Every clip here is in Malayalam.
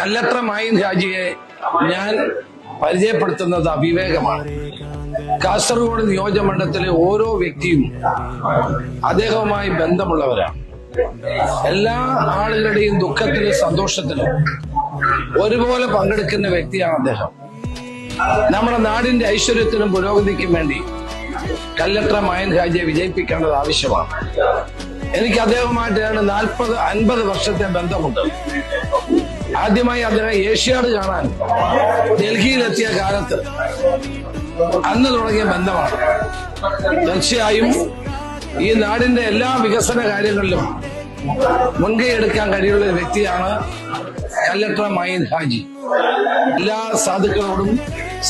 കല്ലത്ര മായിൻ ഹാജിയെ ഞാൻ പരിചയപ്പെടുത്തുന്നത് അവിവേകമാണ്. കാസർഗോഡ് നിയോജകമണ്ഡലത്തിലെ ഓരോ വ്യക്തിയും അദ്ദേഹവുമായി ബന്ധമുള്ളവരാണ്. എല്ലാ ആളുകളുടെയും ദുഃഖത്തിലും സന്തോഷത്തിലും ഒരുപോലെ പങ്കെടുക്കുന്ന വ്യക്തിയാണ് അദ്ദേഹം. നമ്മുടെ നാടിന്റെ ഐശ്വര്യത്തിനും പുരോഗതിക്കും വേണ്ടി കല്ലത്ര മായിൻ ഹാജിയെ വിജയിപ്പിക്കേണ്ടത് ആവശ്യമാണ്. എനിക്ക് അദ്ദേഹവുമായിട്ടാണ് 40-50 വർഷത്തെ ബന്ധമുണ്ട്. ആദ്യമായി അദ്ദേഹം ഏഷ്യാഡ് കാണാൻ ഡൽഹിയിലെത്തിയ കാലത്ത് അന്ന് തുടങ്ങിയ ബന്ധമാണ്. തീർച്ചയായും ഈ നാടിന്റെ എല്ലാ വികസന കാര്യങ്ങളിലും മുൻകൈ എടുക്കാൻ കഴിയുള്ള ഒരു വ്യക്തിയാണ് കല്ലത്ര മായിൻ ഹാജി. എല്ലാ സാധുക്കളോടും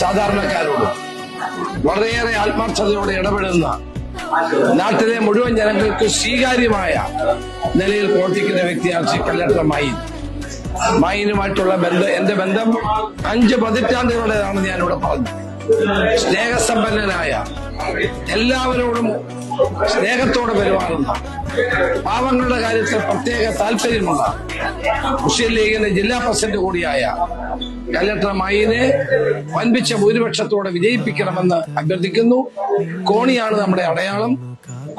സാധാരണക്കാരോടും വളരെയേറെ ആത്മാർത്ഥതയോടെ ഇടപെടുന്ന, നാട്ടിലെ മുഴുവൻ ജനങ്ങൾക്ക് സ്വീകാര്യമായ നിലയിൽ പ്രവർത്തിക്കുന്ന വ്യക്തിയാണ് ശ്രീ കല്ലത്ര മായിൻ. മായിനുമായിട്ടുള്ള എന്റെ ബന്ധം 5 പതിറ്റാണ്ടുകളുടേതാണെന്ന് ഞാനിവിടെ പറഞ്ഞു. സ്നേഹസമ്പന്നനായ, എല്ലാവരോടും സ്നേഹത്തോടെ പെരുമാറുന്ന, പാവങ്ങളുടെ കാര്യത്തിൽ പ്രത്യേക താല്പര്യമുള്ള മുസ്ലിം ലീഗിന്റെ ജില്ലാ പ്രസിഡന്റ് കൂടിയായ കല്ലത്ര മായിനെ വൻപിച്ച ഭൂരിപക്ഷത്തോടെ വിജയിപ്പിക്കണമെന്ന് അഭ്യർത്ഥിക്കുന്നു. കോണിയാണ് നമ്മുടെ അടയാളം.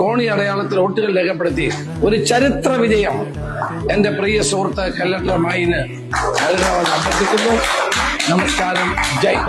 കോണി അടയാളത്തിൽ വോട്ടുകൾ രേഖപ്പെടുത്തി ഒരു ചരിത്ര വിജയം എന്റെ പ്രിയ സുഹൃത്ത് കല്ലത്ര മായിന് നൽകണമെന്ന് അഭ്യർത്ഥിക്കുന്നു. നമസ്കാരം. ജയ്.